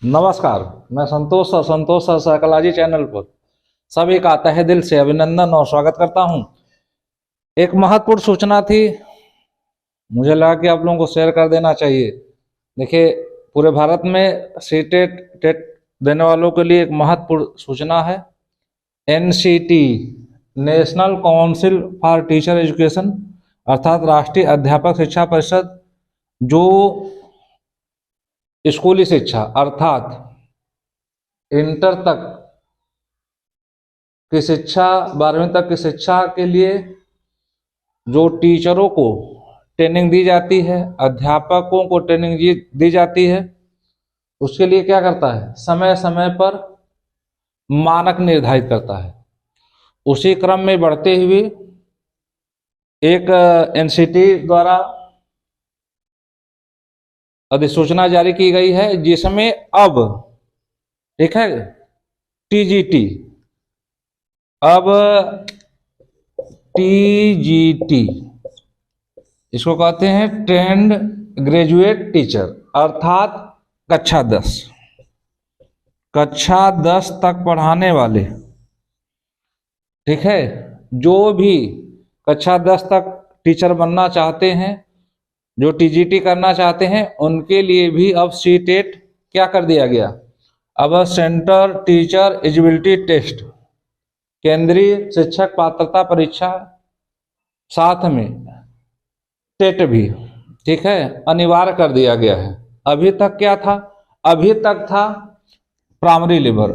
नमस्कार। मैं संतोष और संतोष सर साइकोलॉजी चैनल पर सभी का तहे दिल से अभिनंदन और स्वागत करता हूं। एक महत्वपूर्ण सूचना थी, मुझे लगा कि आप लोगों को शेयर कर देना चाहिए। देखिए, पूरे भारत में सीटेट टेट देने वालों के लिए एक महत्वपूर्ण सूचना है। NCT, national council for teacher education, अर्थात राष्ट्रीय अध्यापक शिक्षा परिषद, जो स्कूली शिक्षा अर्थात इंटर तक की शिक्षा, 12वीं तक की शिक्षा के लिए जो टीचरों को ट्रेनिंग दी जाती है, अध्यापकों को ट्रेनिंग दी जाती है, उसके लिए क्या करता है, समय समय पर मानक निर्धारित करता है। उसी क्रम में बढ़ते हुए एक एनसीटी द्वारा अधिसूचना जारी की गई है, जिसमें अब ठीक है टीजीटी, अब टीजीटी इसको कहते हैं ट्रेंड ग्रेजुएट टीचर, अर्थात कक्षा 10 तक पढ़ाने वाले, ठीक है, जो भी कक्षा 10 तक टीचर बनना चाहते हैं, जो टीजीटी करना चाहते हैं, उनके लिए भी अब सीटेट क्या कर दिया गया, अब सेंटर टीचर एलिजिबिलिटी टेस्ट, केंद्रीय शिक्षक पात्रता परीक्षा, साथ में टेट भी, ठीक है, अनिवार्य कर दिया गया है। अभी तक क्या था, अभी तक था प्राइमरी लेवल,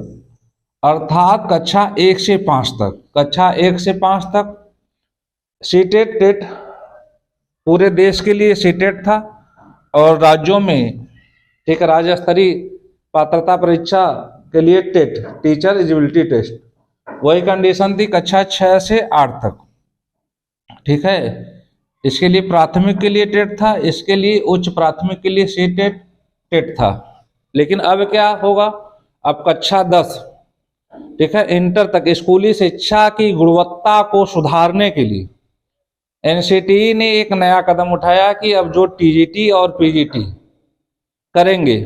अर्थात कक्षा 1 से 5 तक, कक्षा 1 से 5 तक सीटेट टेट पूरे देश के लिए सीटेट था, और राज्यों में एक राज्य स्तरीय पात्रता परीक्षा के लिए टेट, टीचर एलिजिबिलिटी टेस्ट, वही कंडीशन थी कक्षा 6 से 8 तक, ठीक है। इसके लिए प्राथमिक के लिए टेट था, इसके लिए उच्च प्राथमिक के लिए सीटेट टेट था। लेकिन अब क्या होगा, अब कक्षा 10, ठीक है, इंटर तक स्कूली शिक्षा की गुणवत्ता को सुधारने के लिए एनसीटी ने एक नया कदम उठाया कि अब जो टीजीटी और पीजीटी करेंगे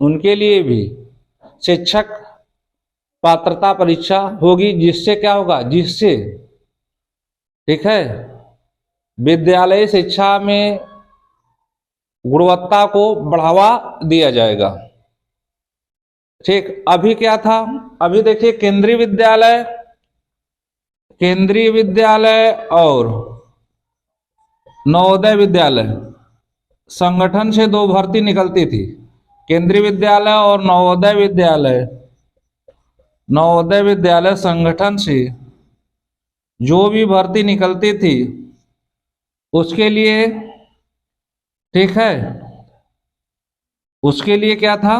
उनके लिए भी शिक्षक पात्रता परीक्षा होगी, जिससे क्या होगा, जिससे ठीक है विद्यालय शिक्षा में गुणवत्ता को बढ़ावा दिया जाएगा। ठीक, अभी क्या था, अभी देखिए केंद्रीय विद्यालय और नवोदय विद्यालय संगठन से दो भर्ती निकलती थी। केंद्रीय विद्यालय और नवोदय विद्यालय संगठन से जो भी भर्ती निकलती थी उसके लिए, ठीक है, उसके लिए क्या था,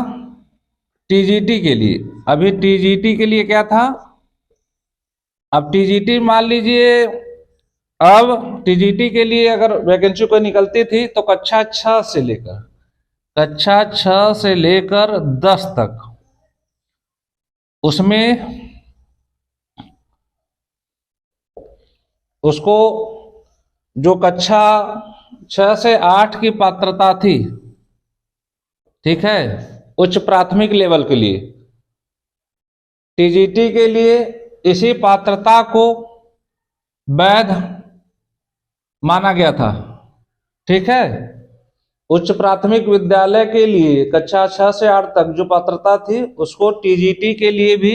टीजीटी के लिए। अभी टीजीटी के लिए क्या था, अब टीजीटी मान लीजिए, अब टीजीटी के लिए अगर वैकेंसी कोई निकलती थी तो कक्षा 6 से लेकर 10 तक, उसमें उसको जो कक्षा 6 से 8 की पात्रता थी, ठीक है, उच्च प्राथमिक लेवल के लिए, टीजीटी के लिए इसी पात्रता को वैध माना गया था, ठीक है। उच्च प्राथमिक विद्यालय के लिए कक्षा 6 से 8 तक जो पात्रता थी उसको टीजीटी के लिए भी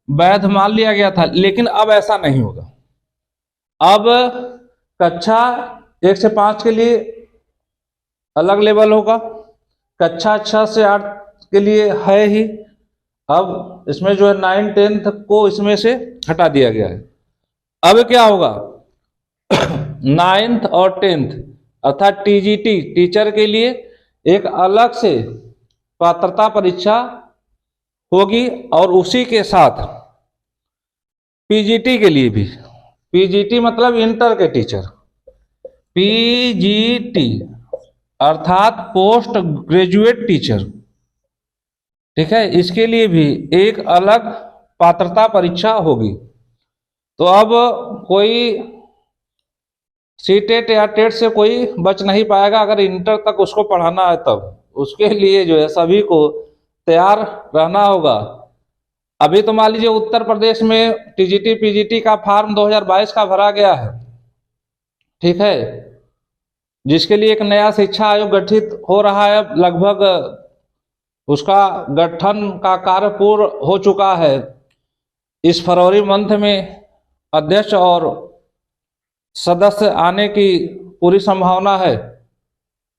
वैध मान लिया गया था। लेकिन अब ऐसा नहीं होगा, अब कक्षा 1 से 5 के लिए अलग लेवल होगा, कक्षा 6 से 8 के लिए है ही, अब इसमें जो है 9, 10 को इसमें से हटा दिया गया है। अब क्या होगा, 9th और 10th अर्थात टीजीटी, टीचर के लिए एक अलग से पात्रता परीक्षा होगी, और उसी के साथ पीजीटी के लिए भी, पीजीटी मतलब इंटर के टीचर, पीजीटी अर्थात पोस्ट ग्रेजुएट टीचर, ठीक है, इसके लिए भी एक अलग पात्रता परीक्षा होगी। तो अब कोई सीटेट या टेट से कोई बच नहीं पाएगा, अगर इंटर तक उसको पढ़ाना है तब उसके लिए जो है सभी को तैयार रहना होगा। अभी तो मान लीजिए उत्तर प्रदेश में टीजीटी पीजीटी का फॉर्म 2022 का भरा गया है, ठीक है, जिसके लिए एक नया शिक्षा आयोग गठित हो रहा है। लगभग उसका गठन का कार्य पूर्ण हो चुका है। इस फरवरी मंथ में अध्यक्ष और सदस्य आने की पूरी संभावना है।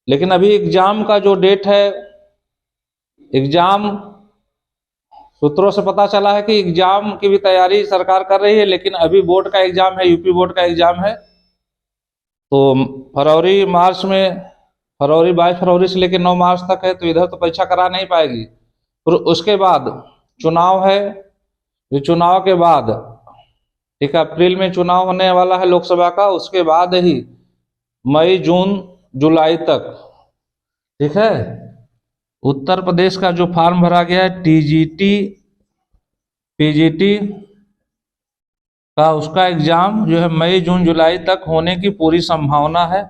लेकिन अभी एग्जाम का जो डेट है, एग्जाम सूत्रों से पता चला है कि एग्जाम की भी तैयारी सरकार कर रही है, लेकिन अभी बोर्ड का एग्जाम है, यूपी बोर्ड का एग्जाम है। तो फरवरी मार्च में, फरवरी 22 फरवरी से लेकर 9 मार्च तक है, तो इधर तो परीक्षा करा नहीं पाएगी। फिर उसके बाद चुनाव है, ये चुनाव के बाद, ठीक है, अप्रैल में चुनाव होने वाला है लोकसभा का, उसके बाद ही मई जून जुलाई तक, ठीक है, उत्तर प्रदेश का जो फॉर्म भरा गया है टीजीटी पीजीटी का, उसका एग्जाम जो है मई जून जुलाई तक होने की पूरी संभावना है।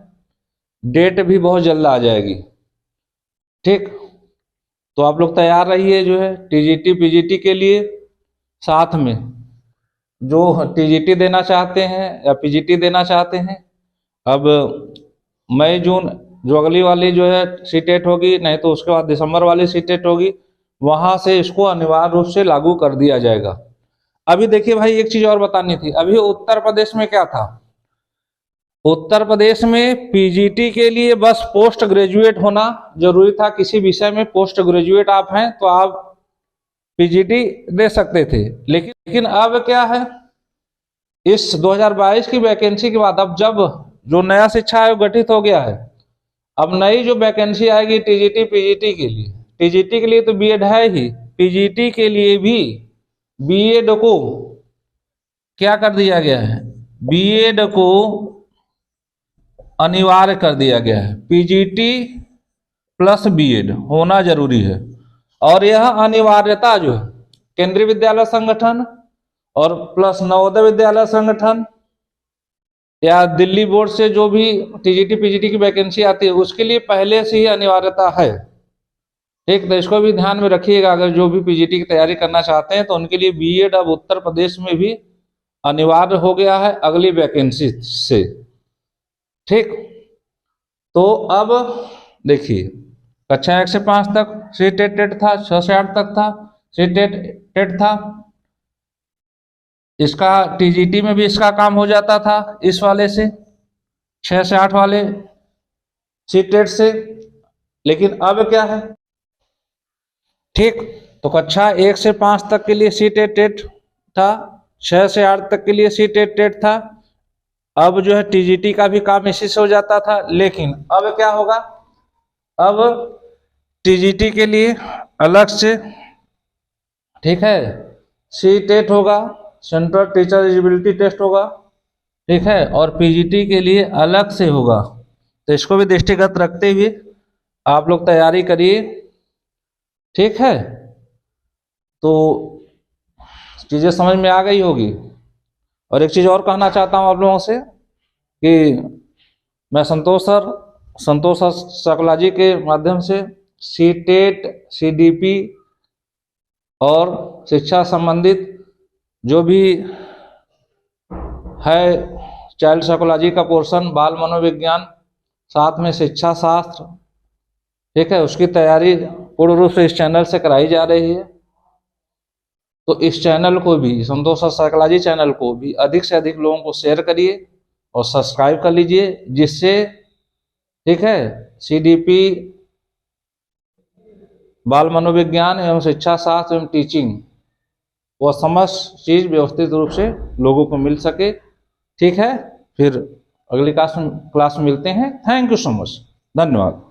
डेट भी बहुत जल्द आ जाएगी, ठीक। तो आप लोग तैयार रहिए जो है टीजीटी पीजीटी के लिए। साथ में जो टीजीटी देना चाहते हैं या पीजीटी देना चाहते हैं, अब मई जून जो अगली वाली जो है सीटेट होगी, नहीं तो उसके बाद दिसंबर वाली सीटेट होगी, वहां से इसको अनिवार्य रूप से लागू कर दिया जाएगा। अभी देखिए भाई, एक चीज और बतानी थी। अभी उत्तर प्रदेश में क्या था, उत्तर प्रदेश में पीजीटी के लिए बस पोस्ट ग्रेजुएट होना जरूरी था। किसी विषय में पोस्ट ग्रेजुएट आप हैं तो आप पीजीटी दे सकते थे। लेकिन अब क्या है, इस 2022 की वैकेंसी के बाद अब जब जो नया शिक्षा आयोग गठित हो गया है, अब नई जो वैकेंसी आएगी टीजीटी पीजीटी के लिए, टीजीटी के लिए तो बीएड है ही, पीजीटी के लिए भी बीएड को क्या कर दिया गया है, बीएड को अनिवार्य कर दिया गया है। पीजीटी प्लस बीएड होना जरूरी है। और यह अनिवार्यता जो है केंद्रीय विद्यालय संगठन और प्लस नवोदय विद्यालय संगठन या दिल्ली बोर्ड से जो भी टीजीटी पीजीटी की वैकेंसी आती है, उसके लिए पहले से ही अनिवार्यता है, ठीक। तो इसको भी ध्यान में रखिएगा। अगर जो भी पीजीटी की तैयारी करना चाहते हैं तो उनके लिए बीएड अब उत्तर प्रदेश में भी अनिवार्य हो गया है अगली वैकेंसी से, ठीक। तो अब देखिए, कक्षा 1 से 5 तक सीटेट था, 6 से 8 तक था सीटेट था। इसका टीजीटी में भी इसका काम हो जाता था इस वाले से, 6 से 8 वाले सीटेट से। लेकिन अब क्या है, ठीक, तो कक्षा 1 से 5 तक के लिए सीटेट था, 6 से 8 तक के लिए सीटेट था। अब जो है टीजीटी का भी काम इसी से हो जाता था। लेकिन अब क्या होगा, अब टीजीटी के लिए अलग से, ठीक है, सीटेट होगा, सेंट्रल टीचर एलिजिबिलिटी टेस्ट होगा, ठीक है, और पीजीटी के लिए अलग से होगा। तो इसको भी दृष्टिगत रखते हुए आप लोग तैयारी करिए, ठीक है। तो चीजें समझ में आ गई होगी। और एक चीज और कहना चाहता हूं आप लोगों से कि मैं संतोष सर सकला जी के माध्यम से सीटेट सीडीपी और शिक्षा संबंधित जो भी है, चाइल्ड साइकोलॉजी का पोर्शन, बाल मनोविज्ञान, साथ में शिक्षा शास्त्र, ठीक है, उसकी तैयारी पूर्ण रूप से इस चैनल से कराई जा रही है। तो इस चैनल को भी, संतोष साइकोलॉजी चैनल को भी अधिक से अधिक लोगों को शेयर करिए और सब्सक्राइब कर लीजिए, जिससे, ठीक है, सीडीपी, बाल मनोविज्ञान एवं शिक्षा शास्त्र एवं टीचिंग, वह समस्त चीज व्यवस्थित रूप से लोगों को मिल सके, ठीक है। फिर अगली क्लास में मिलते हैं। थैंक यू सो मच, धन्यवाद।